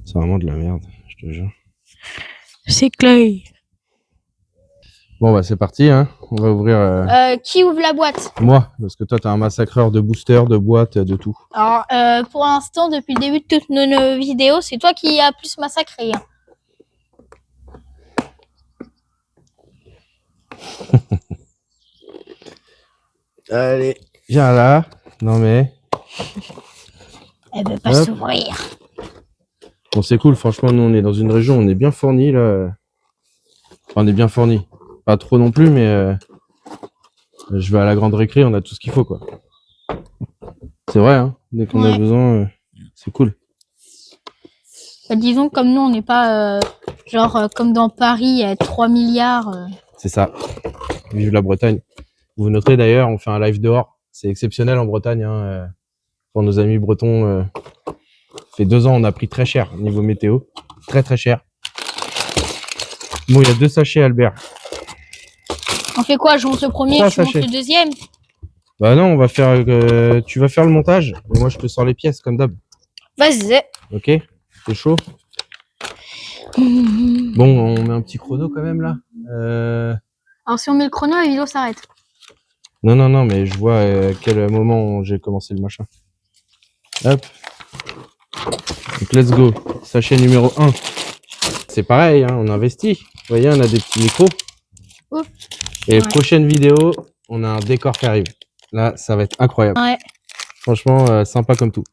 C'est vraiment de la merde, je te jure. C'est clair. Bon bah c'est parti, hein. On va ouvrir... Qui ouvre la boîte? Moi, parce que toi t'es un massacreur de boosters, de boîtes, de tout. Alors, pour l'instant, depuis le début de toutes nos vidéos, c'est toi qui as plus massacré. Hein. Allez, viens là. Non mais... Elle veut pas s'ouvrir. Bon c'est cool, franchement nous on est dans une région, on est bien fournis là. Enfin, on est bien fournis. Pas trop non plus, mais... je vais à la grande récré, on a tout ce qu'il faut quoi. C'est vrai, hein. Dès qu'on a besoin, c'est cool. Bah, disons, comme nous, on n'est pas comme dans Paris, il y a 3 milliards. C'est ça. Vive la Bretagne. Vous noterez d'ailleurs, on fait un live dehors. C'est exceptionnel en Bretagne. Hein, pour nos amis bretons, ça fait 2 ans, on a pris très cher niveau météo. Très très cher. Bon, il y a 2 sachets, Albert. On fait quoi? Je monte le premier, 3 tu montes sachets. le deuxième? Bah non, on va faire... tu vas faire le montage et moi je te sors les pièces comme d'hab. Vas-y. Ok? C'est chaud? Bon, on met un petit chrono quand même là. Alors si on met le chrono, la vidéo s'arrête. Non, mais je vois à quel moment j'ai commencé le machin. Hop. Donc let's go. Sachet numéro 1. C'est pareil, hein, on investit. Vous voyez, on a des petits micros. Ouf. Et prochaine vidéo, on a un décor qui arrive. Là, ça va être incroyable. Ouais. Franchement, sympa comme tout.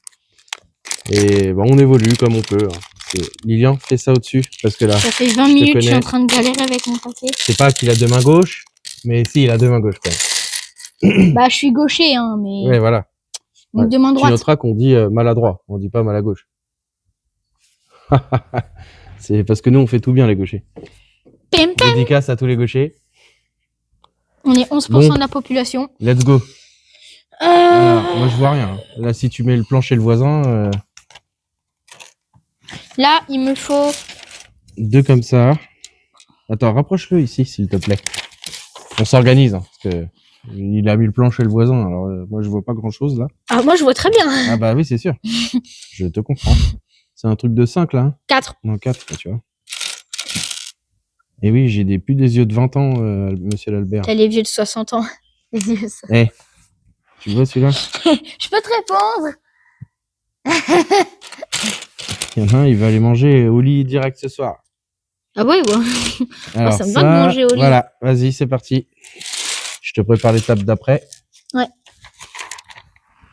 Et bah, on évolue comme on peut. Hein. Lilian, fais ça au-dessus. Parce que là, ça fait 20 minutes que je suis en train de galérer avec mon papier. C'est pas qu'il a 2 mains gauches, mais si, il a 2 mains gauches quand même. Bah, je suis gaucher, hein, mais... Ouais, voilà. Ouais. 2 mains droites. Tu noteras qu'on dit maladroit, on dit pas mal à gauche. C'est parce que nous, on fait tout bien, les gauchers. Dédicace à tous les gauchers. On est 11% de la population. Let's go. Alors, moi, je vois rien. Là, si tu mets le plancher le voisin... Là, il me faut... 2 comme ça. Attends, rapproche-le ici, s'il te plaît. On s'organise, hein, parce que il a mis le plancher le voisin. Alors, moi, je vois pas grand-chose, là. Ah, moi, je vois très bien. Ah bah oui, c'est sûr. Je te comprends. C'est un truc de 5, là. Hein. 4. Non, 4, tu vois. Et oui, j'ai plus des yeux de 20 ans, monsieur l'Albert. T'as les vieux de 60 ans. Les yeux, ça. Eh, tu vois celui-là? Je peux te répondre. Il y en a un, il va aller manger au lit direct ce soir. Ah ouais, ouais. Alors, ça me va de manger au lit. Voilà, vas-y, c'est parti. Je te prépare l'étape d'après. Ouais.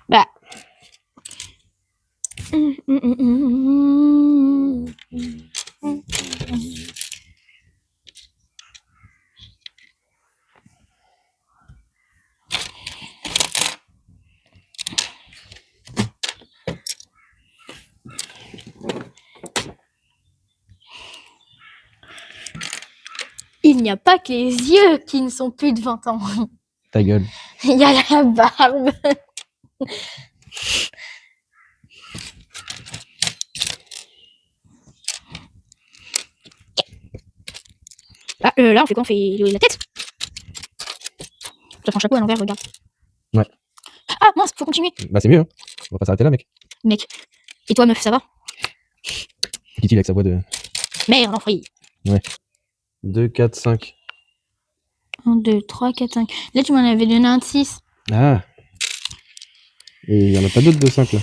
Bah. Il n'y a pas que les yeux qui ne sont plus de 20 ans. Ta gueule. Il y a la barbe. Ah, là, on fait quoi? On fait la tête. Ça prend un chapeau à l'envers, regarde. Ouais. Ah, mince, faut continuer. Bah, c'est mieux, hein. On va pas s'arrêter là, mec. Mec. Et toi, meuf, ça va? Dit-il avec sa voix de... Merde, enfoiré. Ouais. 2, 4, 5. 1, 2, 3, 4, 5. Là, tu m'en avais donné un de 6. Ah. Et il y en a pas d'autres de 5, là.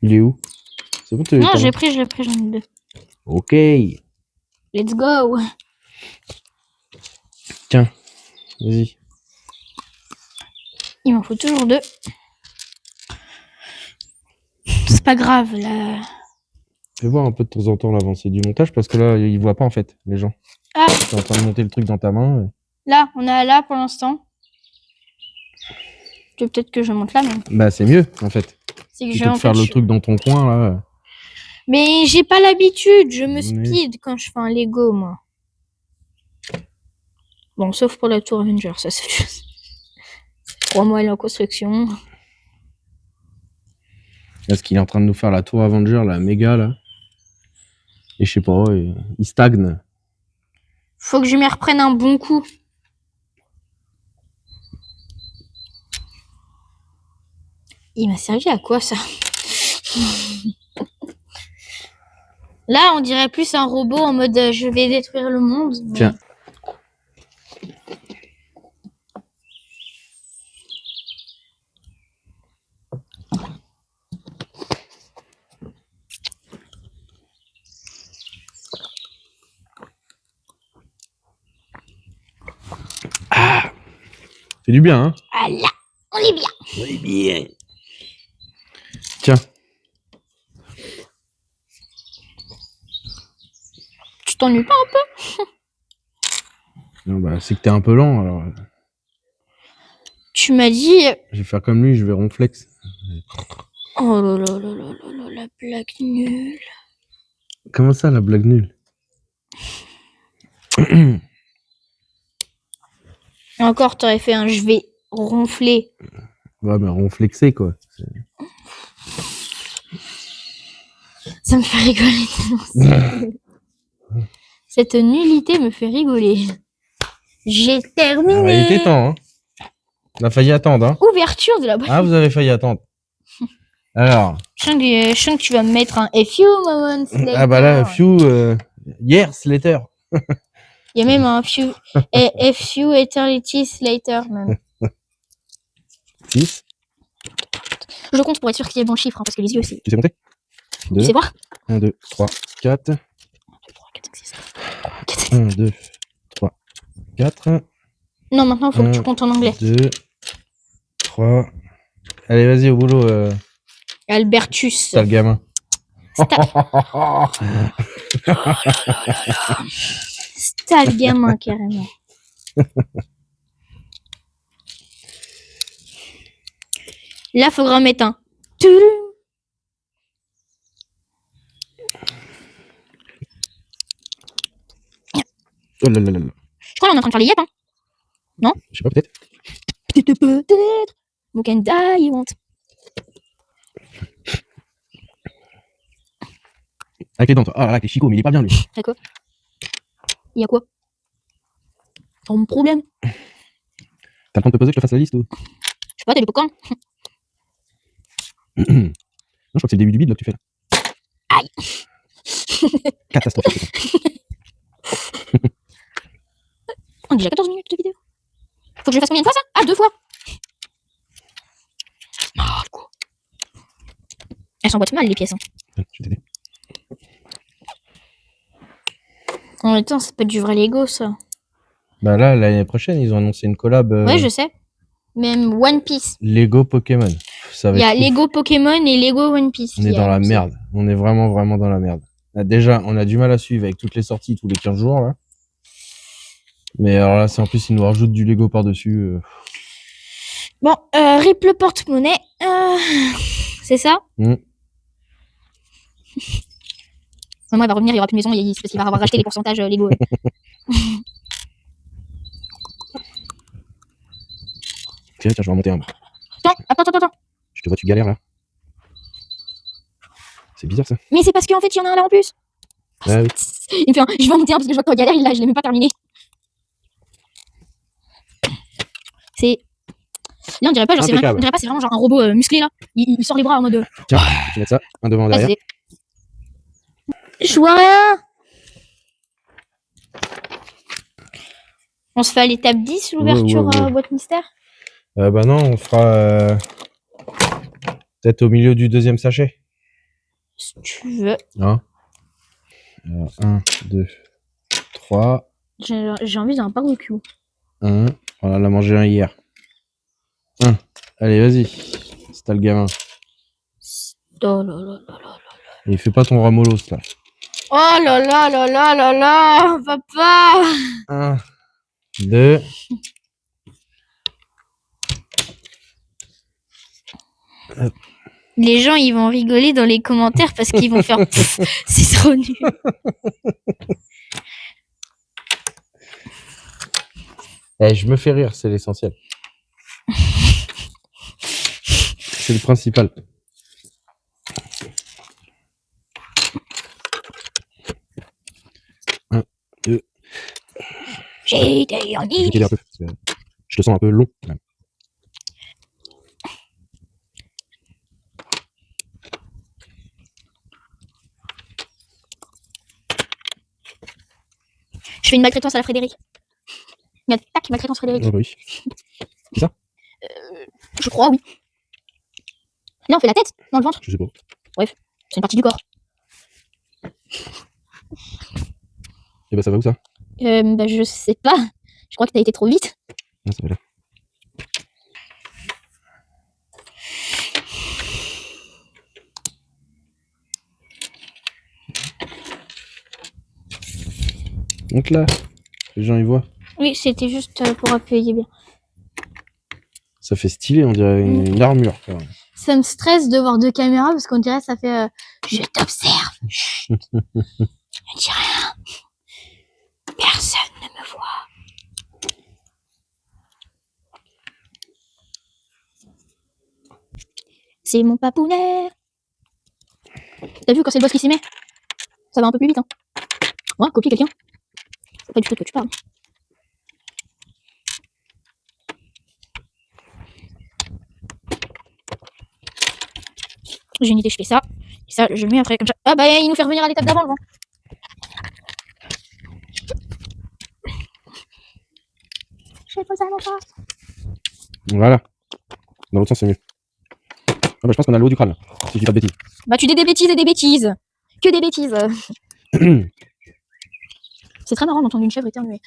Il est où? C'est bon, Non, j'ai pris, j'en ai 2. Ok. Let's go. Tiens, vas-y. Il m'en faut toujours 2. C'est pas grave, là. Fais voir un peu de temps en temps l'avancée du montage, parce que là, ils voient pas, en fait, les gens. Ah. T'es en train de monter le truc dans ta main. Là, on est là pour l'instant. Peut-être que je monte là, mais... Bah, c'est mieux, en fait. C'est que je vais faire le truc dans ton coin, là. Mais j'ai pas l'habitude, je me speed quand je fais un Lego, moi. Bon, sauf pour la Tour Avenger, ça c'est juste... 3 mois en construction. Parce qu'il est en train de nous faire la Tour Avenger, la méga, là. Et je sais pas, il stagne. Faut que je m'y reprenne un bon coup. Il m'a servi à quoi, ça? Là, on dirait plus un robot en mode je vais détruire le monde. Mais... Tiens. Ah, c'est du bien, hein? Ah là, on est bien. On est bien. Tiens. Tu t'ennuies pas un peu? Non, bah, c'est que t'es un peu lent, alors. Tu m'as dit... Je vais faire comme lui, je vais ronflex. Oh là là là là là là, la blague nulle. Comment ça, la blague nulle? Encore, t'aurais fait un je vais ronfler. Ouais, mais ronflexer, quoi. Ça me fait rigoler tellement. Cette nullité me fait rigoler. J'ai terminé. Il était temps, hein. On a failli attendre, hein. Ouverture de la boîte. Ah, vous avez failli attendre. Alors. Je sens que tu vas me mettre un few moments later. Ah bah là, few, years later. Il y a même un few, a few eternities later, même. 6. Je compte pour être sûr qu'il y ait bon chiffre, hein, parce que les yeux, c'est... Tu sais compter? Tu sais voir? 1, 2, 3, 4. 1, 2, 3, 4, 5, 6, 7, 1, 2, 3, 4. Non, maintenant, il faut que tu comptes en anglais. 2, 3. Allez, vas-y, au boulot. Albertus. T'as le gamin. T'as le gamin, carrément. Là, faut en mettre un. Toulou. Oh là là là là. Je crois qu'on est en train de faire les yep, hein. Non? Je sais pas, peut-être. Peut-être. You can die, you want. Avec les dents, toi. Ah là, avec les chicots, mais il est pas bien, lui. Y'a quoi? Y'a quoi? Ton problème? T'as le temps de te poser que je te fasse la liste ou? Je sais pas, t'as du popcorn? Non, je crois que c'est le début du bide là que tu fais là. Aïe. Catastrophique. On a déjà 14 minutes de vidéo. Faut que je le fasse combien de fois, ça? Ah, 2 fois. Ah, quoi. Elles s'emboîtent mal, les pièces. Hein. Je vais t'aider. En même temps, ça peut être du vrai Lego, ça. Bah là, l'année prochaine, ils ont annoncé une collab. Ouais, je sais. Même One Piece. Lego Pokémon. Ça va Il y a être ouf. Lego Pokémon et Lego One Piece. On est dans la merde. On est vraiment, vraiment dans la merde. Là, déjà, on a du mal à suivre avec toutes les sorties tous les 15 jours, là. Mais alors là, c'est en plus, ils nous rajoutent du Lego par-dessus. Bon, rip le porte-monnaie. C'est ça? Maman, elle va revenir, il y aura plus de maison, c'est parce qu'il va avoir racheté les pourcentages Lego. Tiens, je vais remonter un. Attends. Je te vois, tu galères là. C'est bizarre ça. Mais c'est parce qu'en fait, il y en a un là en plus. Ah oui. Il me fait un, je vais en monter un parce que je vois que toi galère, là, je l'ai même pas terminé. C'est. Là, on dirait pas, genre, on dirait pas, c'est vraiment genre un robot musclé là. Il sort les bras en mode. Tiens, tu mets ça, un devant, un derrière. Je vois rien. On se fait à l'étape 10, l'ouverture boîte mystère. Bah non, on fera peut-être au milieu du deuxième sachet. Si tu veux. Hein? Alors, 1, 2, 3. J'ai envie d'un barbecue. 1. On en a mangé un hier. 1. Allez, vas-y. C'est t'as le gamin. Oh là là là là. Et fais pas ton ramolos là. Oh là là là là là là, papa. 1, 2. Hop. Les gens, ils vont rigoler dans les commentaires parce qu'ils vont faire c'est trop nul. Je me fais rire, c'est l'essentiel. C'est le principal. Un, deux. Je vais t'aider un peu, parce que je te sens un peu long. Même. Je fais une maltraitance à la Frédéric. Regarde, tac, maltraitance Frédéric. Ah bah oui. Je crois, oui. Là, on fait la tête, dans le ventre. Je sais pas. C'est une partie du corps. Et bah ça va où ça? Bah, je sais pas. Je crois que t'as été trop vite. Ah, ça va là. Donc là, les gens ils voient. Oui, c'était juste pour appuyer bien. Ça fait stylé, on dirait une armure. Quand même. Ça me stresse de voir deux caméras parce qu'on dirait ça fait je t'observe. Chut. Ne dis rien. Personne ne me voit. C'est mon papounet. T'as vu quand c'est le boss qui s'y met? Ça va un peu plus vite, hein. Ouais, copier quelqu'un. C'est pas du tout de quoi tu parles. J'ai une idée, je fais ça. Et ça, je le mets après comme ça. Ah bah il nous fait revenir à l'étape d'avant le vent. Je vais poser à l'enfant. Voilà. Dans l'autre sens, c'est mieux. Ah bah, je pense qu'on a le haut du crâne, là. Si je dis pas de bêtises. Bah tu dis des bêtises et des bêtises. Que des bêtises. C'est très marrant d'entendre une chèvre éternuer.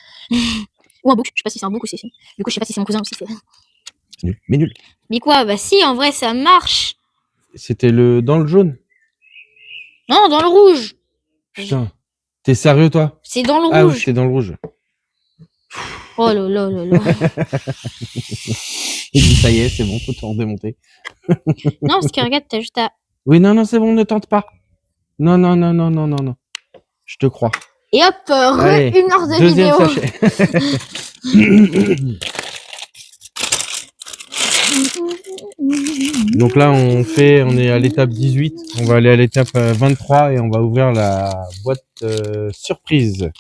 Ou un bouc. Je sais pas si c'est un bouc ou si c'est. Du coup, je sais pas si c'est mon cousin aussi. C'est nul. Mais nul. Mais quoi? Bah si, en vrai, ça marche. C'était dans le jaune. Non, dans le rouge. Putain. T'es sérieux, toi? C'est dans le Ah oui, rouge. c'est dans le rouge. Oh là là là là. Il dit, ça y est, c'est bon, faut te en démonter. Non, parce que regarde, t'as juste à... Oui, non, c'est bon, ne tente pas. Non. Je te crois. Et hop, Allez, une heure de deuxième vidéo. sachet. Donc là, on est à l'étape 18. On va aller à l'étape 23 et on va ouvrir la boîte surprise.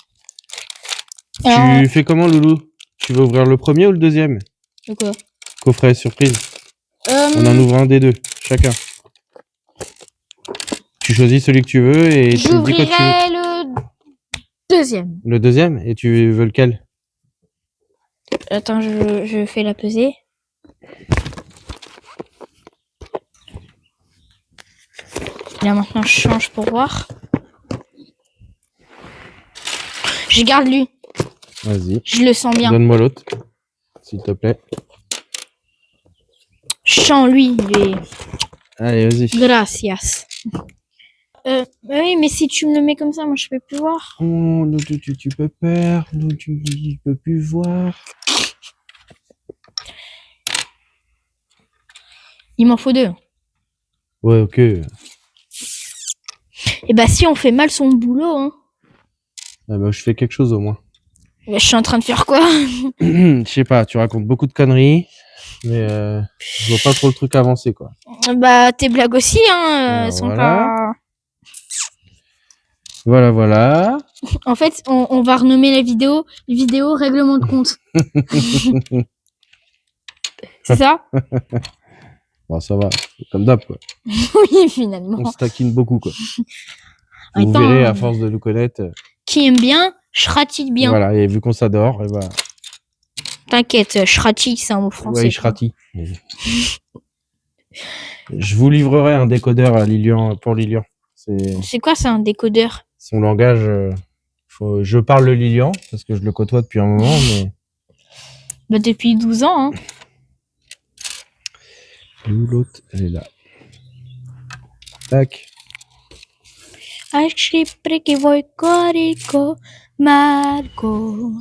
Tu fais comment, Loulou? Tu veux ouvrir le premier ou le deuxième? De quoi? Coffret surprise. On en ouvre un des deux, chacun. Tu choisis celui que tu veux et tu me dis quoi tu veux. J'ouvrirai le deuxième. Le deuxième? Et tu veux lequel? Attends, je fais la pesée. Là, maintenant, je change pour voir. Je garde lui. Vas-y. Je le sens bien. Donne-moi l'autre, s'il te plaît. Je sens lui. Il est... Allez, vas-y. Gracias. Oui, mais si tu me le mets comme ça, moi, je peux plus voir. Oh, non, tu peux perdre. Non, tu peux plus voir. Il m'en faut deux. Ouais, ok. Et bah, si on fait mal son boulot, hein. Ah bah, je fais quelque chose au moins. Bah, je suis en train de faire quoi? Je sais pas, tu racontes beaucoup de conneries, mais je vois pas trop le truc avancer, quoi. Bah, tes blagues aussi, hein, Alors, sont voilà. pas... Voilà. En fait, on va renommer la vidéo règlement de compte. C'est ça? Bon, ça va, comme d'hab, quoi. Oui, finalement. On se taquine beaucoup, quoi. En Vous temps, verrez, à force de nous connaître. Qui aime bien, chratille bien. Voilà, et vu qu'on s'adore, et bah. T'inquiète, chratille, c'est un mot français. Ouais, chratille. Je vous livrerai un décodeur à Lilian, pour Lilian. C'est quoi, ça, un décodeur? Son langage. Je parle le Lilian, parce que je le côtoie depuis un moment, mais. Bah, depuis 12 ans, hein. Où l'autre, elle est là. Tac. Marco.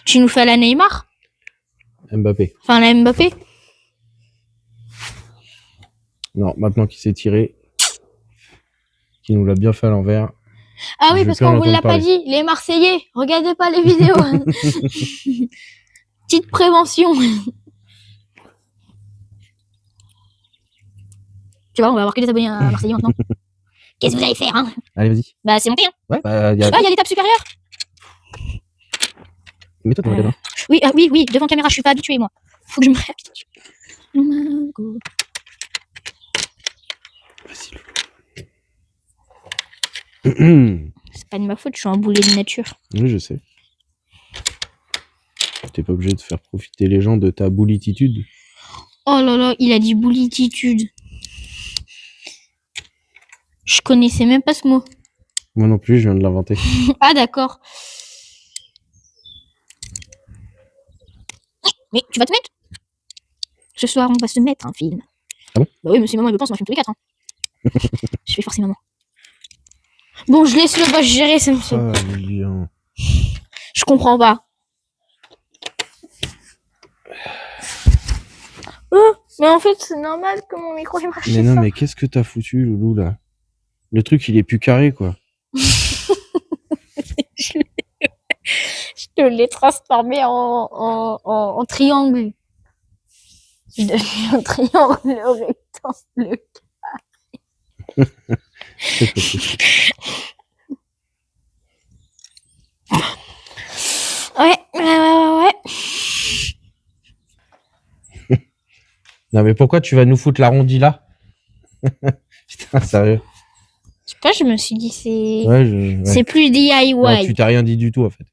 Tu nous fais la Neymar? Mbappé. Enfin, la Mbappé? Non, maintenant qu'il s'est tiré, qu'il nous l'a bien fait à l'envers. Ah oui, Je parce vais plus qu'on en vous l'a entendre pas parler. dit. Les Marseillais, regardez pas les vidéos. Petite prévention. Tu vois, on va avoir que des abonnés à Marseillais maintenant. Qu'est-ce que vous allez faire, hein? Allez, vas-y. Bah, c'est monté, hein. Ouais, bah, Ah, il y a l'étape supérieure. Mets-toi dans la main. Oui, oui, devant caméra, je suis pas habituée, moi. Faut que je me réhabitue. Vas-y, Loulou. C'est pas de ma faute, je suis un boulet de nature. Oui, je sais. T'es pas obligé de faire profiter les gens de ta boulititude. Oh là là, il a dit boulititude. Je connaissais même pas ce mot. Moi non plus, je viens de l'inventer. Ah d'accord. Mais tu vas te mettre? Ce soir, on va se mettre un film. Ah bon? Bah oui, monsieur maman, il me pense, on a film tous les quatre. Hein. Je vais forcer maman. Bon, je laisse le boss gérer, ça me saoule. Ah, Lilian. Je comprends pas. Oh, mais en fait, c'est normal que mon micro il marche. Mais non, mais qu'est-ce que t'as foutu, Loulou, là? Le truc, il est plus carré, quoi. Je te l'ai transformé en triangle. Je deviens un triangle rectangle. C'est possible. Ouais. Non, mais pourquoi tu vas nous foutre l'arrondi là? Putain, sérieux. Je sais pas, je me suis dit, c'est Ouais, c'est plus DIY. Non, tu t'as rien dit du tout, en fait.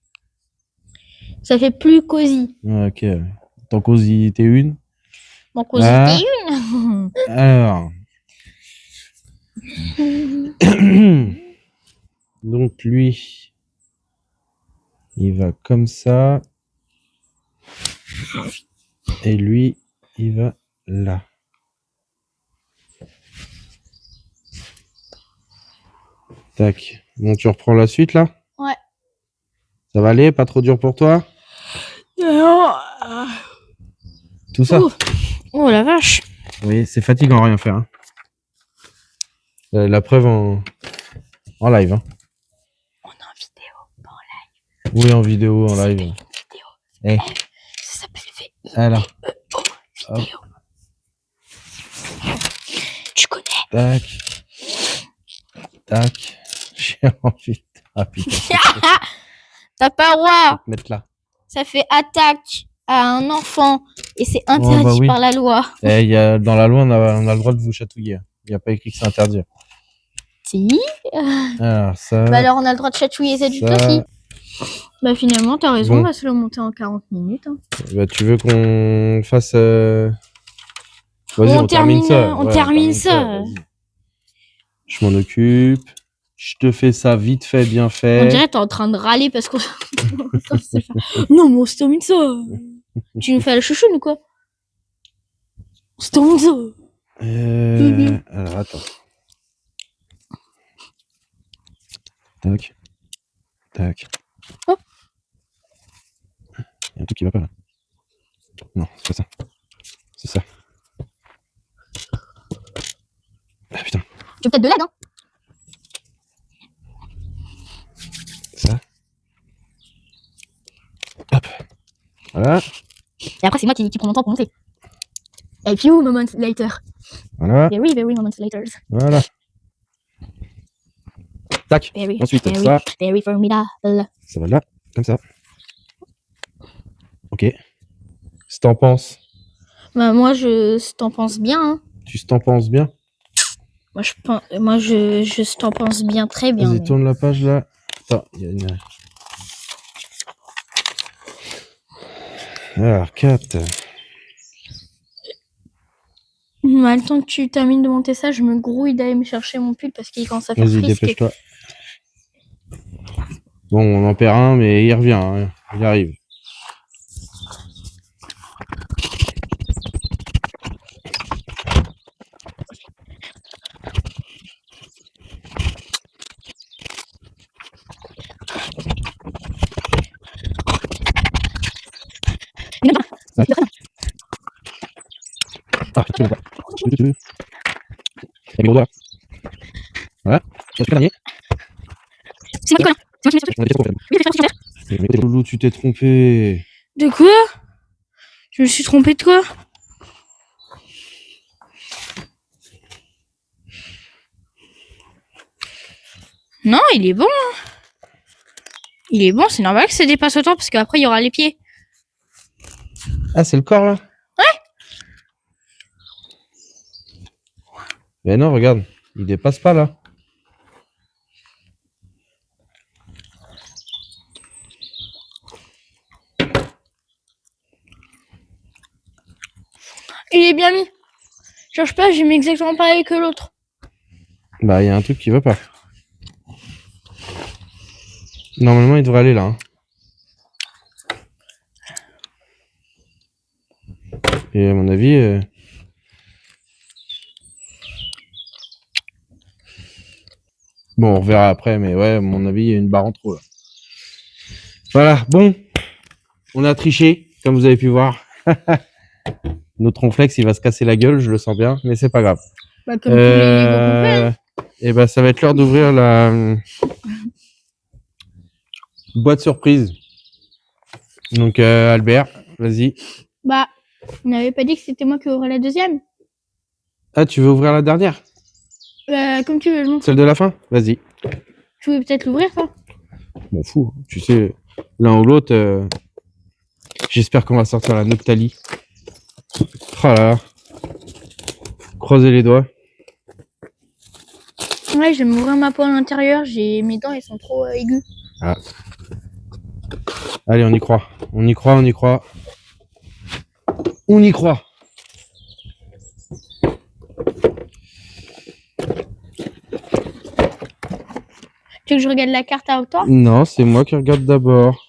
Ça fait plus cosy. Ouais, ok. T'en causes t'es une. Mon cosy, Ah. t'es une. Alors. Donc, lui, il va comme ça. Et lui, il va là. Tac. Bon, tu reprends la suite, là? Ouais. Ça va aller? Pas trop dur pour toi? Tout ça? Oh la vache. Oui, c'est fatigant, rien faire. Hein. La preuve en live. Hein. On est en vidéo. Oui, en vidéo, en live. Vidéo. Eh. Ça s'appelle Alors. vidéo. Tu connais. Tac. Tac. J'ai envie. Ah putain. T'as pas le droit. Mettre là. Ça fait attaque à un enfant et c'est interdit oui. par la loi. Eh, dans la loi, on a le droit de vous chatouiller. Il n'y a pas écrit que c'est interdit. Si. Alors, ça. Bah alors on a le droit de chatouiller les adultes aussi. Bah finalement, t'as raison, Bon. on va se le monter en 40 minutes. Hein. Bah, tu veux qu'on fasse. Vas-y, on termine ça. On termine ça. Vas-y. Je m'en occupe. Je te fais ça vite fait, bien fait. On dirait que t'es en train de râler parce qu'on. Non, mais on se termine ça. Tu nous fais la chouchoune ou quoi? On se termine ça. Alors, attends. Tac. Tac. Oh. Il y a un truc qui va pas là. Non, c'est pas ça. C'est ça. Ah putain. Tu veux peut-être de l'aide, hein? Ça. Hop. Voilà. Et après, c'est moi qui prends mon temps pour monter. A few moments later. Voilà. Very, very moments later. Voilà. Tac. Very, Ensuite, very, ça. very formidable. Ça va là. Comme ça. Ok. Si t'en penses. Bah, moi, je t'en pense bien. Hein. Tu t'en penses bien? Moi, je t'en pense bien, très bien. Vas-y, Mais... tourne la page là. Attends, il y a une. Alors, 4. Le temps que tu termines de monter ça, je me grouille d'aller me chercher mon pull parce qu'il commence à faire Vas-y, frisque. dépêche-toi. Bon, on en perd un, mais il revient. Hein. Il arrive. Ah, tu veux. Il y a gros doigt. Voilà. Tu as le dernier. C'est moi qui connais. On a été trop fait. Loulou, tu t'es trompé. De quoi? Je me suis trompée de quoi? Non, il est bon. Hein. Il est bon, c'est normal que ça dépasse autant parce qu'après il y aura les pieds. Ah, c'est le corps là? Ouais. Mais non, regarde. Il dépasse pas là. Il est bien mis. Change pas, j'ai mis exactement pareil que l'autre. Bah, il y a un truc qui va pas. Normalement, il devrait aller là. Hein. Et à mon avis... Bon, on reverra après, mais ouais, à mon avis, il y a une barre en trop là. Voilà, bon. On a triché, comme vous avez pu voir. Notre ronflex, il va se casser la gueule, je le sens bien, mais c'est pas grave. Bah, comme tous les Lego qu'on fait. Hein. Et bah, ça va être l'heure d'ouvrir la boîte surprise. Donc, Albert, vas-y. Bah, on n'avait pas dit que c'était moi qui ouvrais la deuxième. Ah, tu veux ouvrir la dernière? Comme tu veux, je m'en fous. Celle de la fin? Vas-y. Tu veux peut-être l'ouvrir, toi? M'en fous. Tu sais, l'un ou l'autre, j'espère qu'on va sortir la Noctali. Oh là là. Croisez les doigts. Ouais, je vais m'ouvrir ma peau à l'intérieur. Mes dents, elles sont trop aiguës. Ah. Allez, on y croit. On y croit, on y croit. On y croit. Tu veux que je regarde la carte à toi? Non, c'est moi qui regarde d'abord.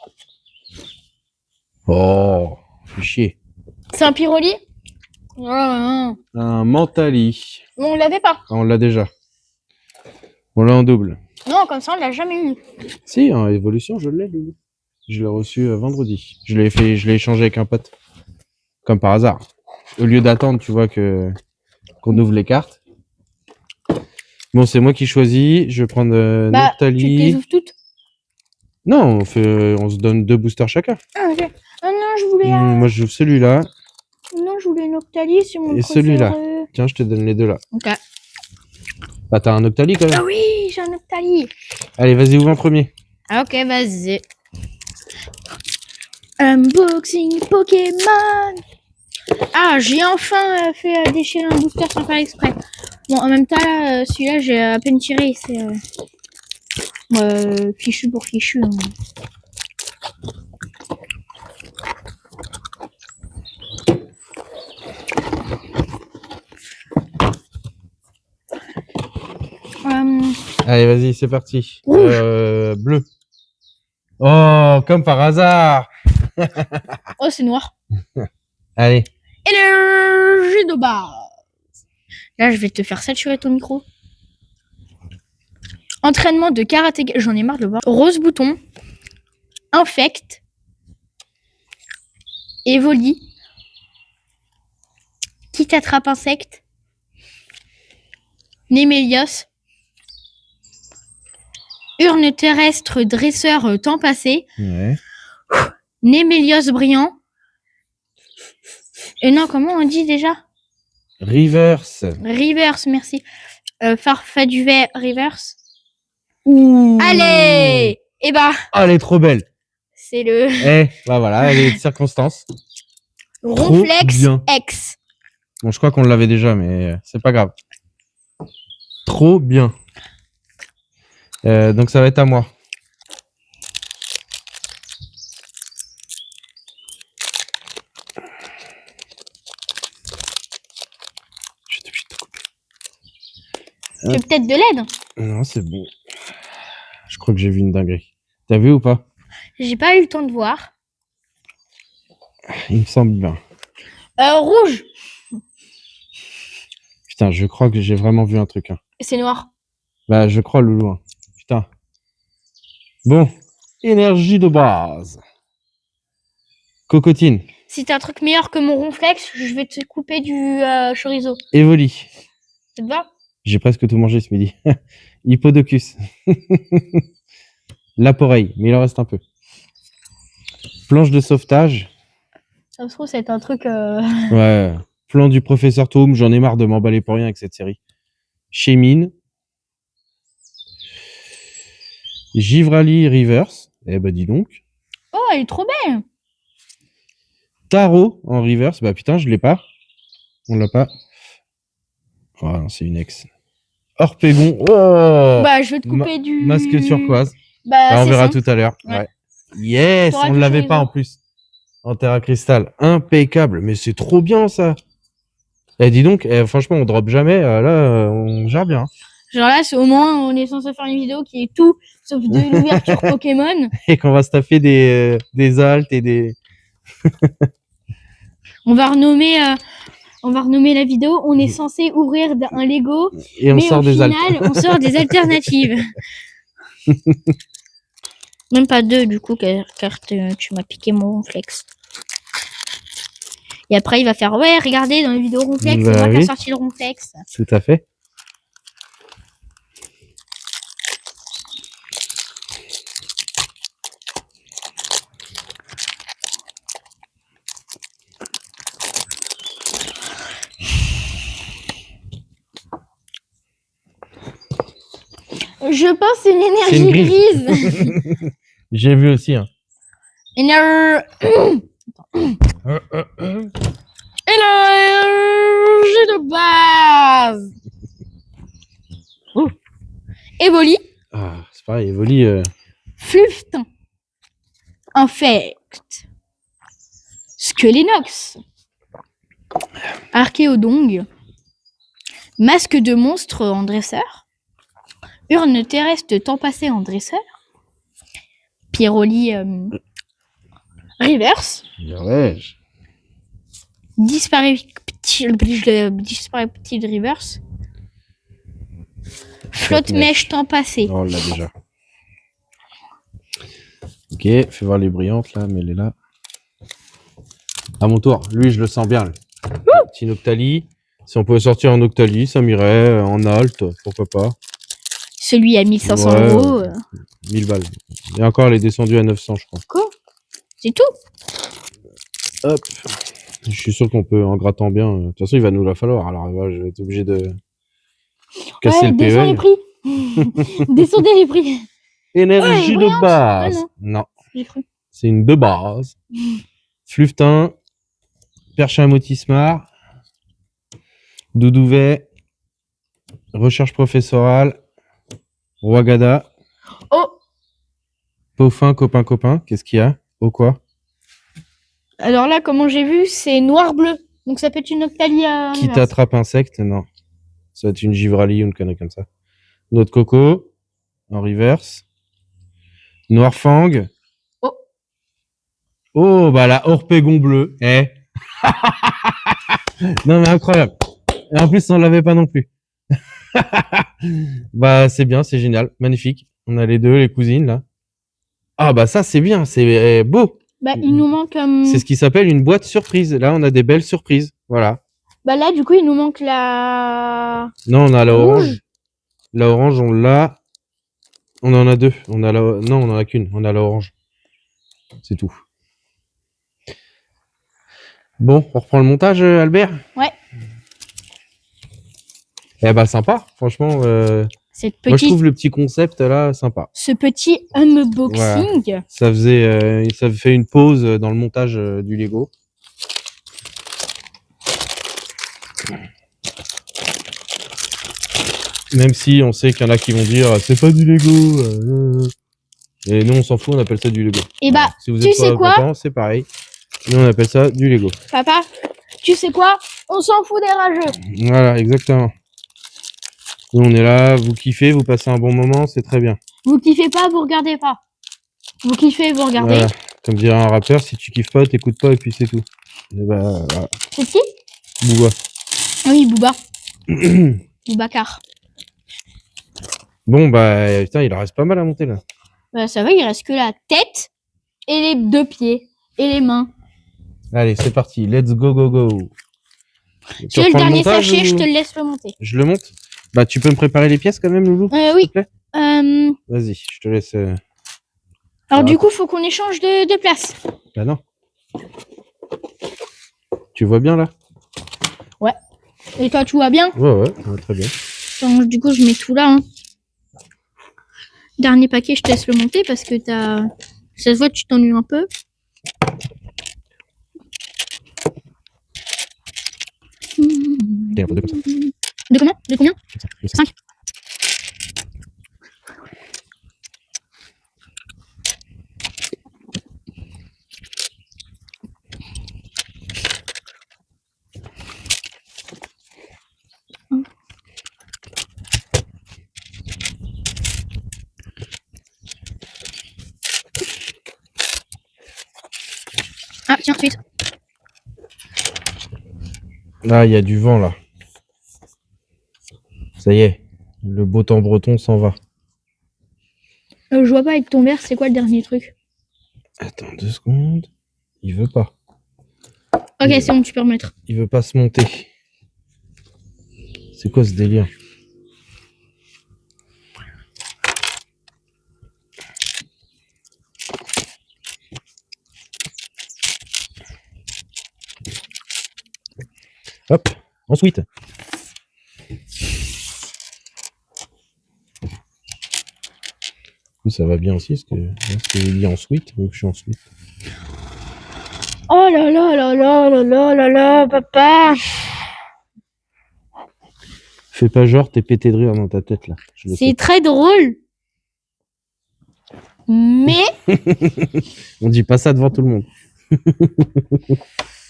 Oh, fais chier. C'est un pyroli? Oh, non. Un Mentali. Bon, on l'avait pas. Ah, on l'a déjà. On l'a en double. Non, comme ça, on l'a jamais eu. Si, en évolution, je l'ai, Loulou. Je l'ai reçu vendredi. Je l'ai échangé avec un pote. Comme par hasard. Au lieu d'attendre, tu vois, qu'on ouvre les cartes. Bon, c'est moi qui choisis. Je vais prendre Tu te les Noctali. ouvres toutes? Non, on se donne 2 boosters chacun. Ah, ok. Ah non, je voulais... Moi, j'ouvre celui-là. Non, je voulais Noctali, c'est mon Et préféré. celui-là. Tiens, je te donne les deux là. Ok. Bah, t'as un Noctali quand même. Ah oui, j'ai un Noctali. Allez, vas-y, ouvre en premier. Ah, ok, vas-y. Unboxing Pokémon. Ah, j'ai enfin fait déchirer un booster sans faire exprès. Bon, en même temps, là, celui-là, j'ai à peine tiré. C'est fichu pour fichu. Hein. Allez, vas-y, c'est parti. Rouge. Bleu. Oh, comme par hasard. Oh, c'est noir. Allez. Énergie de base. Là, je vais te faire saturer ton micro. Entraînement de karaté. J'en ai marre de le voir. Rose bouton. Infect. Evoli. Qui t'attrape insecte. Némélios. Urne terrestre dresseur temps passé. Ouais. Némélios brillant. Non, comment on dit déjà? Reverse. Reverse, merci. Farfaduvet reverse. Ouh. Allez! Eh bah, Ah, elle est trop belle. c'est le Bah voilà, elle est de circonstance. Ronflex bien. X. Bon, je crois qu'on l'avait déjà, mais c'est pas grave. Trop bien. Donc ça va être à moi. Je suis obligé de te couper. Tu veux peut-être de l'aide? Non, c'est bon. Je crois que j'ai vu une dinguerie. T'as vu ou pas? J'ai pas eu le temps de voir. Il me semble bien. Rouge. Putain, je crois que j'ai vraiment vu un truc. Hein. C'est noir. Bah, je crois, Loulou. Hein. Putain. Bon. Énergie de base. Cocotine. Si t'as un truc meilleur que mon Ronflex, je vais te couper du chorizo. Evoli. Ça te va? J'ai presque tout mangé ce midi. Hippodocus. Laporeille, mais il en reste un peu. Planche de sauvetage. Ça se trouve, c'est un truc... Ouais. Plan du professeur Toum, j'en ai marre de m'emballer pour rien avec cette série. Chémine. Givrali Reverse. Eh ben dis donc. Oh, elle est trop belle. Tarot en reverse. Bah putain, je l'ai pas. On l'a pas. Oh non, c'est une ex. Orpégon. Oh Bah, je vais te couper du... Masque turquoise. Bah, Bah, on c'est verra ça. tout à l'heure. Ouais. Ouais. Yes, T'auras on du l'avait chorizo. pas en plus. En terre à cristal. Impeccable. Mais c'est trop bien ça. dis donc, franchement, on drop jamais. Là, on gère bien. Genre là, c'est au moins, on est censé faire une vidéo qui est tout sauf de l'ouverture Pokémon. Et qu'on va se taper des altes et des... On va renommer la vidéo. On est censé ouvrir un Lego, Et on mais sort au des final, altes. on sort des alternatives. Même pas deux, du coup, car tu m'as piqué mon ronflex. Et après, il va faire, ouais, regardez, dans les vidéos ronflex, c'est Bah moi qui ai oui. sorti le ronflex. Tout à fait. Je pense que c'est une C'est une énergie grise. J'ai vu aussi. Hein. Énergie de base. Evoli. Ah, c'est pareil, Evoli. Fluftin. Infect. Skelenox. Archéodong. Masque de monstre en dresseur. Urne terrestre temps passé en dresseur. Pyroli reverse. Ouais. Disparaît-il reverse. Flotte mèche temps passé. Non, on l'a déjà. Ok, fais voir les brillantes là, mais elle est là. À mon tour. Lui, je le sens bien. Petit Noctali. Si on pouvait sortir en Octali, ça m'irait. En alt, pourquoi pas. Celui à 1500 Ouais, euros. 1000 balles. Et encore, elle est descendue à 900, je crois. Quoi? C'est tout? Hop. Je suis sûr qu'on peut, en grattant bien. De toute façon, il va nous la falloir. Alors, je vais être obligé de casser le descends les PE. prix. Descendez les prix. Énergie Ouais, de base. Ah, non, j'ai cru. c'est une de base. Fluftin. Perche à Motismar. Doudouvet. Recherche professorale. Ouagada. Oh, Peaufin, copain. Qu'est-ce qu'il y a? Au quoi? alors là, comment j'ai vu, c'est noir-bleu. Donc ça peut être une Octalie à Qui reverse. t'attrape insecte? Non. Ça va être une Givrali ou une connerie comme ça. Notre coco. En reverse. Noirfang. Oh. Oh, bah la Orpégon bleu. Eh. Non, mais incroyable. Et en plus, on l'avait pas non plus. Bah, c'est bien, c'est génial. Magnifique. On a les deux, les cousines, là. Ah, bah, ça, c'est bien. C'est beau. Bah, il nous manque. C'est ce qui s'appelle une boîte surprise. Là, on a des belles surprises. Voilà. Bah là, du coup, il nous manque la. Non, on a la Rouge. orange. La orange, on l'a. On en a deux. On a la... Non, on en a qu'une. On a la orange. C'est tout. Bon, on reprend le montage, Albert? Ouais. Eh bah, sympa. Franchement, Cette moi, je petite. trouve le petit concept, là, sympa. Ce petit unboxing. Ça fait une pause dans le montage du Lego. Même si on sait qu'il y en a qui vont dire c'est pas du Lego. Et nous on s'en fout, on appelle ça du Lego. Et bah, si vous tu êtes sais pas quoi content, c'est pareil. Nous on appelle ça du Lego. Papa, tu sais quoi? On s'en fout des rageux. Voilà, exactement. Nous on est là, vous kiffez, vous passez un bon moment, c'est très bien. Vous kiffez pas, vous regardez pas. Vous kiffez, vous regardez. Voilà. Comme dirait un rappeur, si tu kiffes pas, t'écoutes pas et puis c'est tout. Et bah, voilà. C'est qui? Bouba. Ah oui, Booba. Boubacar. Bon bah putain, il en reste pas mal à monter là. Bah, ça va, il reste que la tête et les deux pieds et les mains. Allez, c'est parti, let's go go go. Tu veux le dernier sachet, je te le laisse le monter. Je le monte? Bah tu peux me préparer les pièces quand même, Loulou? Oui. S'il te plaît. Vas-y, je te laisse. Alors du coup, faut qu'on échange de place. Bah non. Tu vois bien là? Ouais. Et toi, tu vois bien? Ouais, très bien. Donc, du coup, je mets tout là. Hein. Dernier paquet, je te laisse le monter parce que t'as... Ça se voit, tu t'ennuies un peu. Tiens, faut deux comme ça. De combien? De combien? 5. tiens, suite. Là, il y a du vent, là. Ça y est. Le beau temps breton s'en va. Je vois pas avec ton verre, c'est quoi le dernier truc? Attends 2 secondes. Il veut pas. Ok, c'est bon, tu peux remettre. Il veut pas se monter. C'est quoi ce délire? Hop, ensuite. Ça va bien aussi, parce que j'ai dit en suite, donc je suis en suite. Oh là là là là là là là là, papa. Fais pas genre, t'es pété de rire dans ta tête là. Je le sais. C'est très drôle. Mais On dit pas ça devant tout le monde.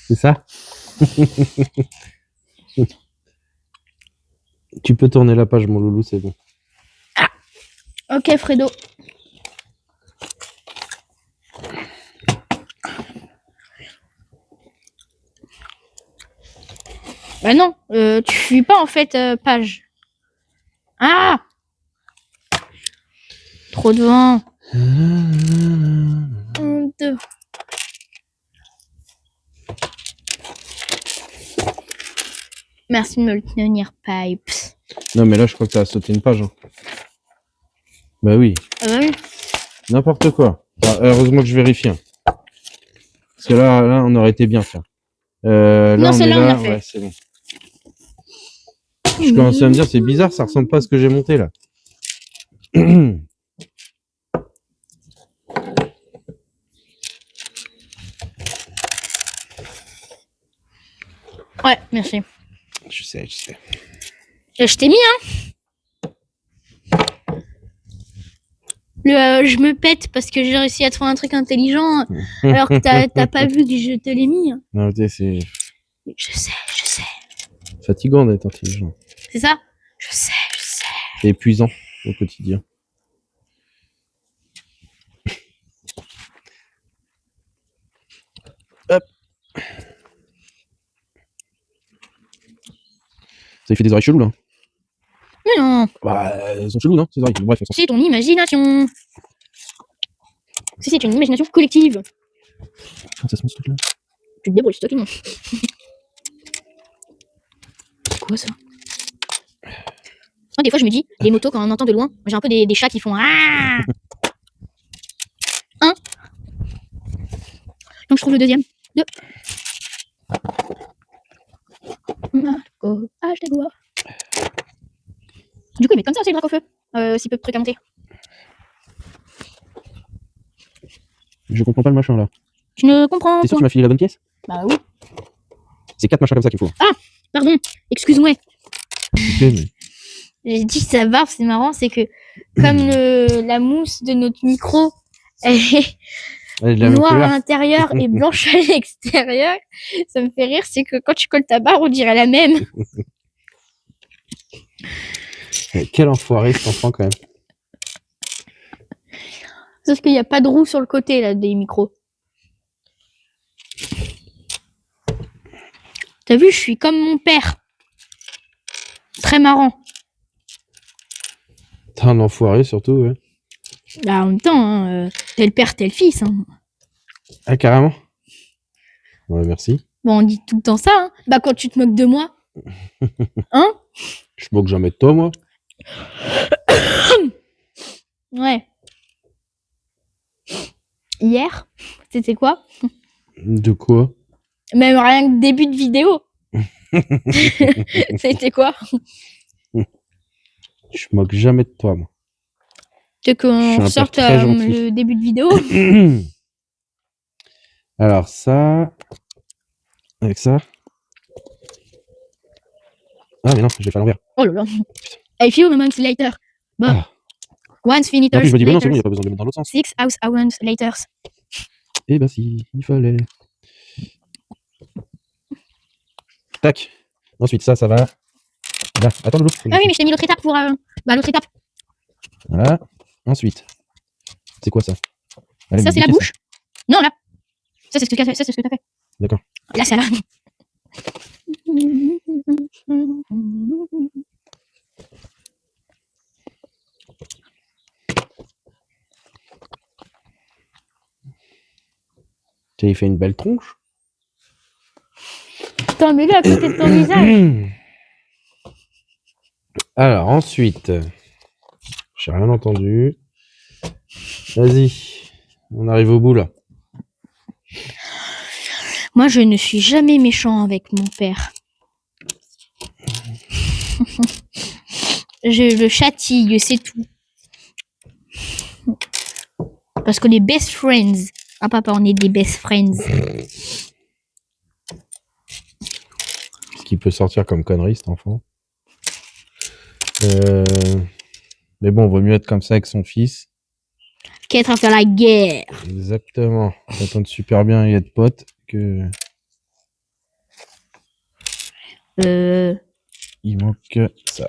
C'est ça? Tu peux tourner la page, mon loulou, c'est bon. ok, Fredo. Bah non, tu suis pas en fait page. Ah, trop de vent. 1, 2. Merci de me le tenir, Pipes. Non, mais là, je crois que ça a sauté une page. Hein. Bah oui, Ah bah oui. n'importe quoi. Enfin, heureusement que je vérifie. Hein. Parce que là, on aurait été bien, tiens. Là, Non, on est celle-là, on là. l'a fait. Ouais, c'est bon. Je commençais à me dire, c'est bizarre, ça ressemble pas à ce que j'ai monté là. Ouais, merci. Je sais. Je t'ai mis, hein. Je me pète parce que j'ai réussi à trouver un truc intelligent alors que t'as pas vu que je te l'ai mis. Hein. Non, c'est Je sais. fatigant d'être intelligent. C'est ça? Je sais. C'est épuisant au quotidien. Hop. Ça fait des oreilles cheloues là. Mais non, Bah, elles sont cheloues, non? Ces oreilles. Bref, elles sont... c'est ton imagination. C'est une imagination collective. Comment ça se met ce truc là? Tu te débrouilles, c'est toi qui montes. C'est quoi ça? Des fois, je me dis, les motos, quand on entend de loin, j'ai un peu des chats qui font Ah. Un. Donc, je trouve le deuxième. 2. Marco, H. Du coup, ils mettent comme ça aussi le drac au feu. Si peu de trucs à monter. Je comprends pas le machin là. Tu ne comprends T'es sûr pas. que tu m'as filé la bonne pièce? Bah oui. C'est 4 machins comme ça qu'il faut. Pardon, excuse-moi. Putain, mais... J'ai dit ça barbe, c'est marrant, c'est que comme la mousse de notre micro, elle est Elle est de la même noire à couleur. l'intérieur et blanche à l'extérieur, ça me fait rire, c'est que quand tu colles ta barre, on dirait la même. Quel enfoiré cet enfant quand même. Sauf qu'il n'y a pas de roue sur le côté là des micros. T'as vu, je suis comme mon père. Très marrant. T'es un enfoiré surtout, ouais. Là, en même temps, hein, tel père, tel fils. Hein. Ah, carrément? Ouais, merci. Bon, on dit tout le temps ça. Hein. Bah, quand tu te moques de moi. Hein? Je moque jamais de toi, moi. Ouais. Hier, c'était quoi? De quoi? Même rien que début de vidéo. C'était quoi? Je moque jamais de toi, moi. Tu veux Je suis qu'on un sorte père très gentil. le début de vidéo? Alors, ça... Avec ça... Ah, mais non, je vais faire l'envers. Oh là là. A few moments later. Bon. Ah. Once Et minutes puis je me dis, bah non, c'est bon, il n'y later. a pas besoin de le mettre dans l'autre sens. 6 hours later. Eh ben si, il fallait. Tac. Ensuite, ça va. Là, attends, Loulou. Ah oui, mais je t'ai mis l'autre étape pour... l'autre étape. Voilà. Ensuite. C'est quoi ça? Allez, Ça, me c'est la niquer, bouche. Non, là. Ça, c'est ce que t'as fait. Ça, c'est ce que t'as fait. D'accord. Là, ça là. Tu as fait une belle tronche. Putain, mets-le à côté de ton visage. Alors, ensuite, j'ai rien entendu. Vas-y, on arrive au bout là. Moi, je ne suis jamais méchant avec mon père. Je le châtille, c'est tout. Parce qu'on est best friends. Ah, papa, on est des best friends. Ce qui peut sortir comme connerie, cet enfant. Mais bon, vaut mieux être comme ça avec son fils. Qu'être à faire la guerre. Exactement. On s'entend super bien et être pote que il manque ça.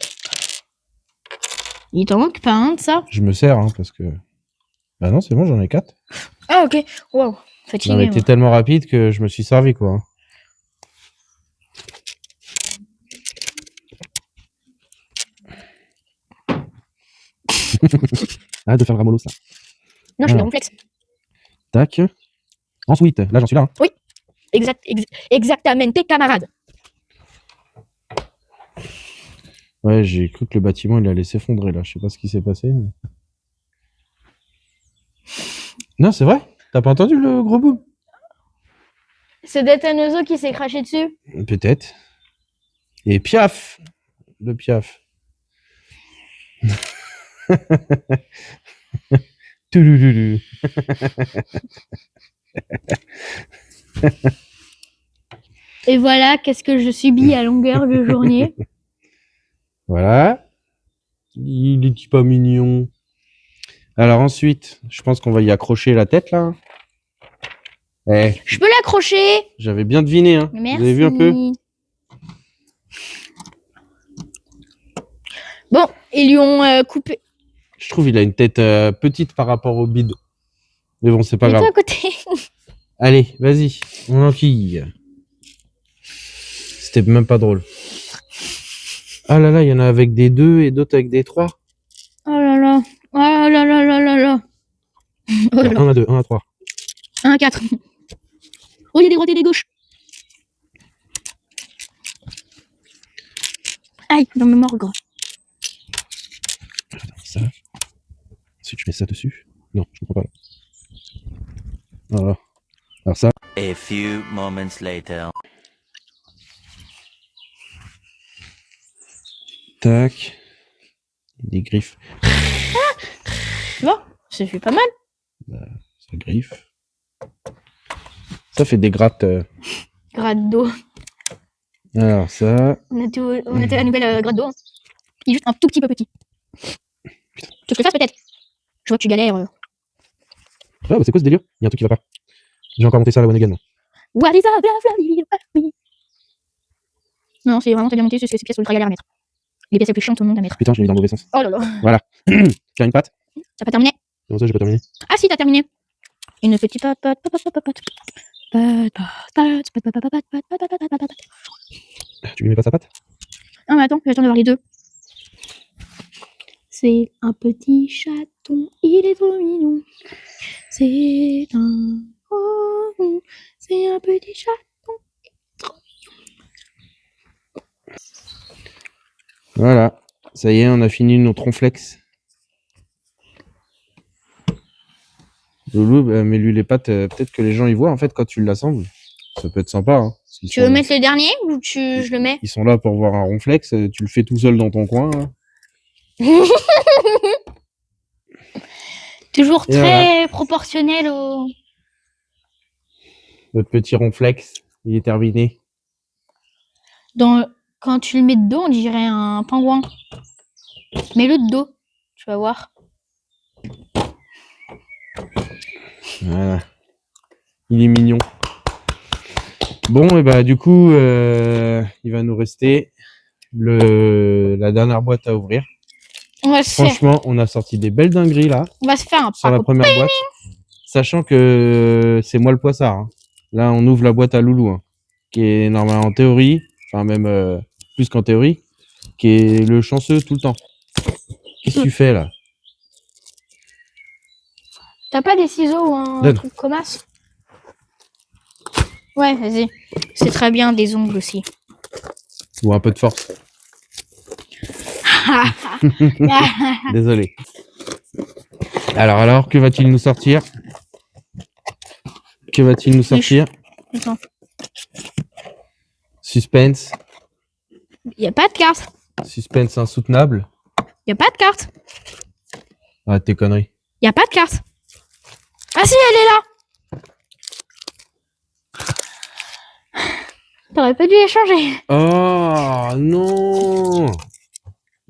Il t'en manque pas un de ça? Je me sers, hein, parce que... Bah non, c'est bon, j'en ai 4. Ah, ok. Wow. Non, Fatigué. mais moi. t'es tellement rapide que je me suis servi, quoi. Arrête de faire le ramolo, ça. Non, je fais Ah. le complexe. Tac. Ensuite, là, j'en suis là. Hein. Exactement, tes camarades. Ouais, j'ai cru que le bâtiment, il allait s'effondrer, là. Je sais pas ce qui s'est passé, mais... Non, c'est vrai. T'as pas entendu le gros boom? C'est Datanozo qui s'est craché dessus. Peut-être. Et piaf. Le piaf. Touloulou. Et voilà, qu'est-ce que je subis à longueur de journée. Voilà. Il est pas mignon. Alors ensuite, je pense qu'on va y accrocher la tête, là. Eh, Je peux l'accrocher. j'avais bien deviné, hein. Merci. Vous avez vu un peu? Bon, ils lui ont coupé. Je trouve qu'il a une tête petite par rapport au bide. Mais bon, c'est pas Mets-toi grave. à côté. Allez, vas-y, on enquille. C'était même pas drôle. Ah là là, il y en a avec des 2 et d'autres avec des 3. Oh là là. Oh là là là là là là. Oh là là. 1 à 2, 1 à 3. 1 à 4. Oh, il y a des droites et des gauches. Aïe, dans mes morgue. Ça. Ensuite, je mets ça dessus. Non, je comprends pas. Voilà. Alors ça. A few moments later. Tac. Des griffes. Tu vois, ça fait pas mal. Ça griffe. Ça fait des grattes. Gratte d'eau. Alors ça. On a la nouvelle gratte d'eau. Hein. Il est juste un tout petit peu petit. Tu veux que je le fasse peut-être? Je vois que tu galères. Ah bah c'est quoi ce délire? Il y a un truc qui va pas. J'ai encore monté ça à la one again. Moi. What is up, bla bla bla. Non, c'est vraiment très bien monté, c'est ces pièces ultra galères à mettre. Les pièces les plus chiantes au monde à mettre. Putain, je l'ai mis dans le mauvais sens. Oh là là. Voilà. Faire une patte. T'as pas terminé? Comment ça, j'ai pas terminé? Ah si, t'as terminé. Une petite patte. Tu lui mets pas sa patte? Ah mais attends, j'attends de voir les deux. C'est un petit chaton, il est trop mignon. C'est un... Oh, c'est un petit chaton, il est trop mignon. Voilà. Ça y est, on a fini notre ronflex. Loulou, bah, mets-lui les pattes, peut-être que les gens y voient en fait quand tu l'assembles. Ça peut être sympa. Hein, Tu veux mettre le dernier ou je le mets? Ils sont là pour voir un ronflex, tu le fais tout seul dans ton coin. Hein. Toujours Et très voilà. proportionnel au... Notre petit ronflex, il est terminé. Quand tu le mets de dos, on dirait un pingouin. Mets-le de dos, tu vas voir. Voilà. Il est mignon. Bon, et bah du coup, il va nous rester la dernière boîte à ouvrir. On va se faire, Franchement, on a sorti des belles dingueries là, on va se faire un sur la pack. première boîte. Sachant que c'est moi le poissard. Hein. Là, on ouvre la boîte à Loulou, hein, qui est normalement en théorie, enfin même plus qu'en théorie, qui est le chanceux tout le temps. Qu'est-ce que tu fais là? T'as pas des ciseaux ou un Donne. truc commasse? Ouais, vas-y. C'est très bien, des ongles aussi. Ou un peu de force. Désolé. Alors, que va-t-il nous sortir? Que va-t-il nous sortir? Attends. Suspense. Y a pas de carte. Suspense insoutenable. Y a pas de carte. Arrête tes conneries. Y a pas de carte. Ah si, elle est là. T'aurais pas dû échanger. Oh non!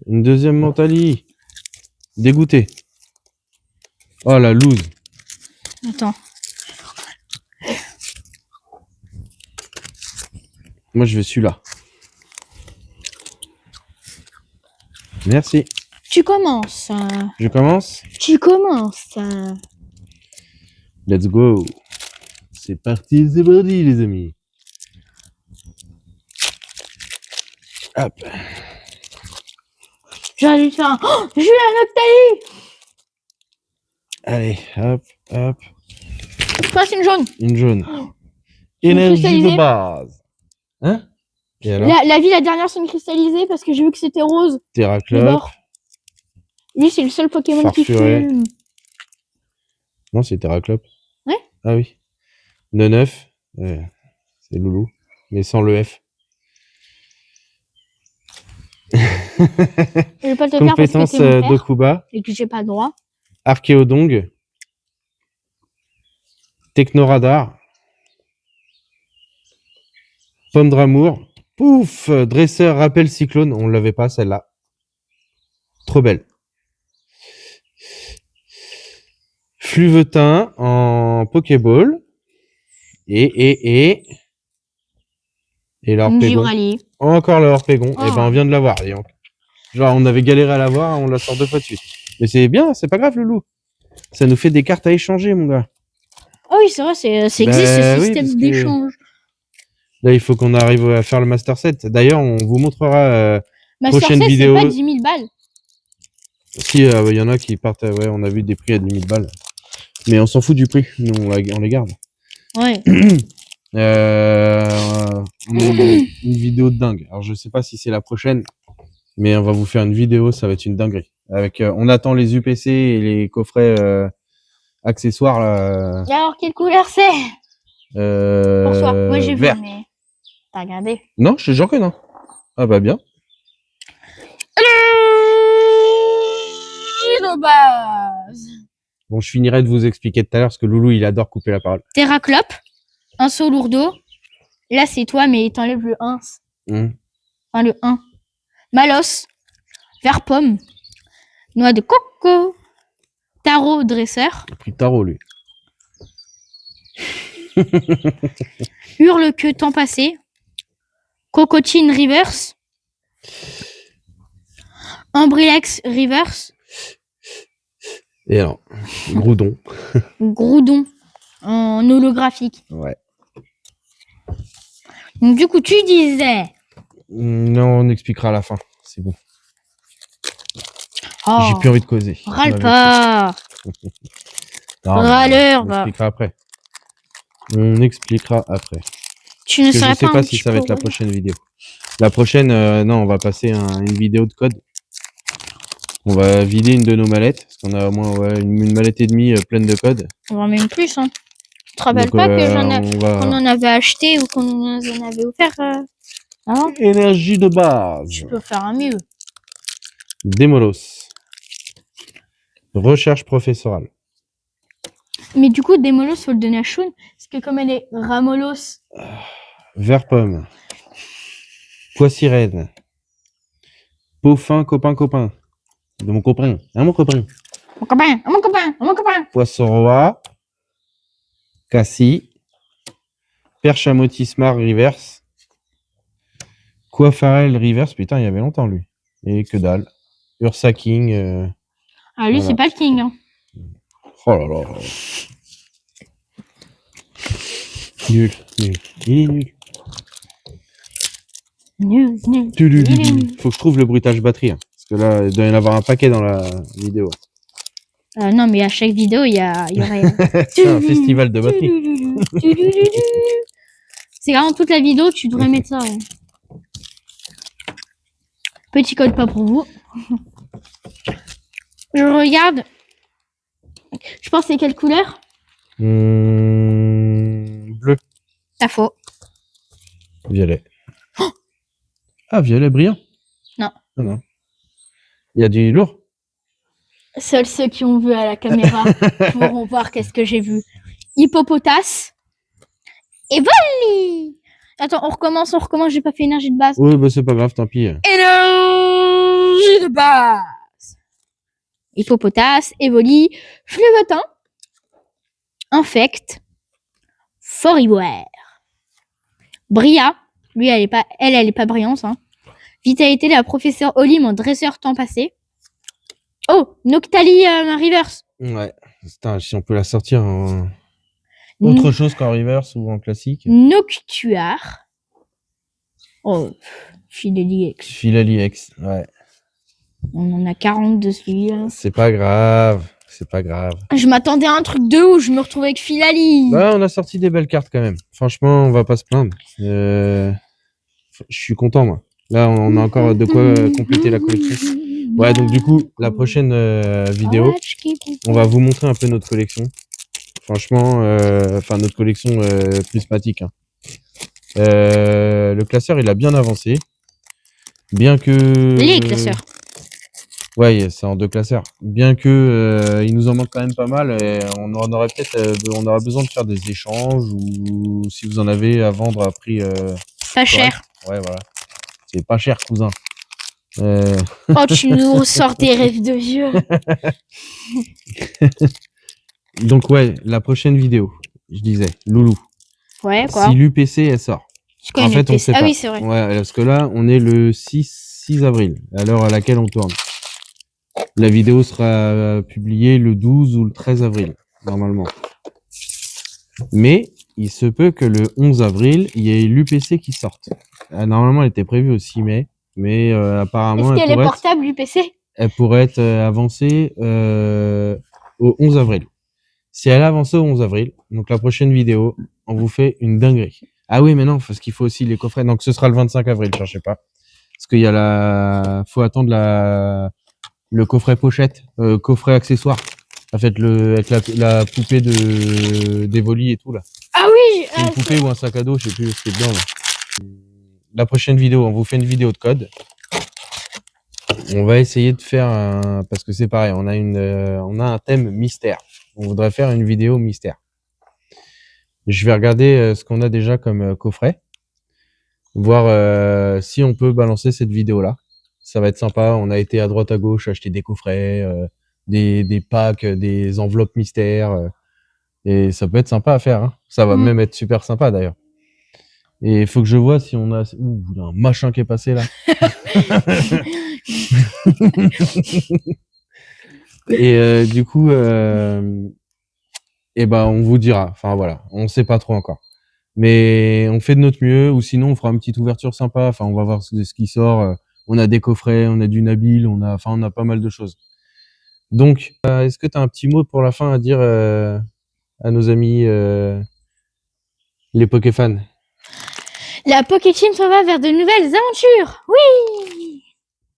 Une deuxième Mentali. Dégoûté. Oh la loose. Attends. Moi je veux celui-là. Merci. Tu commences. Je commence? Tu commences. Let's go. C'est parti les amis. Hop. J'aurais dû te faire un... Oh, j'ai eu un Octali. Allez, hop, hop. Je passe une jaune. Une jaune. Une Énergie de cristallisée. base. Hein? Et alors? La dernière, c'est une cristallisée parce que j'ai vu que c'était rose. Le Terraclope. bord. Lui, c'est le seul Pokémon qui Farfuret. fume. Non, c'est Terraclope. Ouais. Ah oui. 9. C'est Loulou. Mais sans le F. Je vais pas te le faire parce que Compétence t'es mon père d'Okuba. et que j'ai pas le droit. Archéodong. Technoradar. Pomme d'amour. Pouf! Dresseur rappel cyclone. On l'avait pas celle-là. Trop belle. Fluvetin en Pokéball. Et l'Orpégon. Givrali. Encore le Orpégon. Oh. Et ben on vient de l'avoir. dis donc. Genre on avait galéré à l'avoir, on la sort 2 fois de suite. Mais c'est bien, c'est pas grave Loulou. Ça nous fait des cartes à échanger mon gars. Oh oui, c'est vrai, ça existe Bah ce oui, système parce que- d'échange. Là il faut qu'on arrive à faire le Master 7. D'ailleurs on vous montrera Master prochaine 7, vidéo. c'est pas 10 000 balles. Si il y en a qui partent, ouais on a vu des prix à 10 000 balles. Mais on s'en fout du prix, nous on les garde. Ouais. Une vidéo de dingue. Alors je sais pas si c'est la prochaine, mais on va vous faire une vidéo, ça va être une dinguerie. Avec, on attend les UPC et les coffrets accessoires là. Et alors, quelle couleur c'est pour toi? Moi, j'ai vu, vert. mais t'as regardé. Non, je te jure que non. Ah bah bien. De base. Bon, je finirai de vous expliquer tout à l'heure parce que Loulou il adore couper la parole. Terraclope, un saut lourdeau. Là, c'est toi, mais t'enlèves le 1. Enfin, le 1. Malos, vert pomme, noix de coco, tarot dresseur, Il a pris tarot lui. hurle que temps passé, cocotine reverse, Ambrilex reverse, Et alors, Groudon. Groudon en holographique. Ouais. Donc, du coup, tu disais. Non, on expliquera à la fin. C'est bon. Oh, J'ai plus envie de causer. râle On avait pas. Non, mais Râleur, on va. expliquera après. On expliquera après. Tu ne Parce que serais je sais pas pas un si petit ça va peu être la relou? prochaine vidéo. La prochaine, non, on va passer une vidéo de code. On va vider une de nos mallettes. Parce qu'on a au moins une mallette et demie pleine de code. Voire même plus, hein. Tu te rappelles Donc, pas que on qu'on en avait acheté ou qu'on nous en avait offert avant? Énergie de base. Tu peux faire un mieux. Démolos. Recherche professorale. Mais du coup, Démolos, faut le donner à Shun. Parce que comme elle est Ramolos. Vert pomme. Pois sirène. Peau fin, copain. De mon copain. Hein, mon copain. Mon copain, mon copain, mon copain. Poisson roi. Cassis. Perche à motismar reverse. Coiffarel reverse. Putain, il y avait longtemps lui. Et que dalle. Ursa King. Ah, lui, Voilà. c'est pas le king. Hein. Oh là là. Nul. Il est nul. Nul, nul. Faut que je trouve le bruitage batterie. Hein, parce que là, il doit y en avoir un paquet dans la vidéo. Non, mais à chaque vidéo, il y aurait... C'est un festival de batterie. C'est vraiment toute la vidéo, tu devrais mettre ça. Ouais. Petit code pas pour vous. Je regarde. Je pense c'est quelle couleur? Bleu. T'as faux. Violet. Ah, violet brillant. Non. Ah, non. Il y a du lourd. Seuls ceux qui ont vu à la caméra pourront voir qu'est-ce que j'ai vu. Hippopotas. Et volley. Attends, on recommence, j'ai pas fait énergie de base. Oui, bah c'est pas grave, tant pis. Énergie de base. Hippopotas, Evoli, Fleuvotin, Infect, Foriboire. Bria, lui, elle est pas brillante. Hein. Vitalité, la professeure Olim en dresseur temps passé. Oh, Noctali Reverse. Ouais. Putain, si on peut la sortir en autre chose qu'en reverse ou en classique. Noctuar. Oh, Philali X. Philali X, ouais. On en a 40 de celui-là. C'est pas grave. C'est pas grave. Je m'attendais à un truc 2 où je me retrouvais avec Philali. Bah, on a sorti des belles cartes quand même. Franchement, on va pas se plaindre. Je suis content, moi. Là, on a encore de quoi compléter la collection. Ouais, donc du coup, la prochaine vidéo, on va vous montrer un peu notre collection. Franchement, enfin notre collection prismatique. Hein. Le classeur, il a bien avancé. Bien que... Les classeurs. Ouais, c'est en 2 classeurs. Bien que il nous en manque quand même pas mal. Et on aurait peut-être, on aura besoin de faire des échanges ou si vous en avez à vendre à prix... Pas cher. Ouais, voilà. C'est pas cher, cousin. Oh, tu nous ressors des rêves de vieux. Donc ouais, la prochaine vidéo, je disais, Loulou. Ouais, quoi. Si l'UPC, elle sort. Je connais En fait, on sait ah pas. oui, c'est vrai. Ouais, parce que là, on est le 6 avril, à l'heure à laquelle on tourne. La vidéo sera publiée le 12 ou le 13 avril, normalement. Mais il se peut que le 11 avril, il y ait l'UPC qui sorte. Normalement, elle était prévue au 6 mai, mais apparemment, Est-ce qu'elle est portable, l'UPC? Elle pourrait être avancée au 11 avril. Si elle est avancée au 11 avril, donc la prochaine vidéo, on vous fait une dinguerie. Ah oui, mais non, parce qu'il faut aussi les coffrets. Donc ce sera le 25 avril, cherchez pas. Parce qu'il y a faut attendre le coffret pochette, coffret accessoire. En fait, avec la poupée d'Evoli et tout, là. Ah oui! C'est une poupée ou un sac à dos, je sais plus ce qui est dedans, là. La prochaine vidéo, on vous fait une vidéo de code. On va essayer de faire parce que c'est pareil, on a un thème mystère. On voudrait faire une vidéo mystère. Je vais regarder ce qu'on a déjà comme coffret, voir si on peut balancer cette vidéo-là. Ça va être sympa. On a été à droite à gauche acheter des coffrets, des packs, des enveloppes mystères, et ça peut être sympa à faire. Hein. Ça va même être super sympa d'ailleurs. Et il faut que je vois si on a... Ouh, il y a un machin qui est passé là. Et du coup, et ben on vous dira. Enfin voilà, on sait pas trop encore. Mais on fait de notre mieux, ou sinon on fera une petite ouverture sympa. Enfin, on va voir ce qui sort. On a des coffrets, on a du Nabil, on a pas mal de choses. Donc, est-ce que tu as un petit mot pour la fin à dire à nos amis les Pokéfans? La Pokéteam s'en va vers de nouvelles aventures. Oui!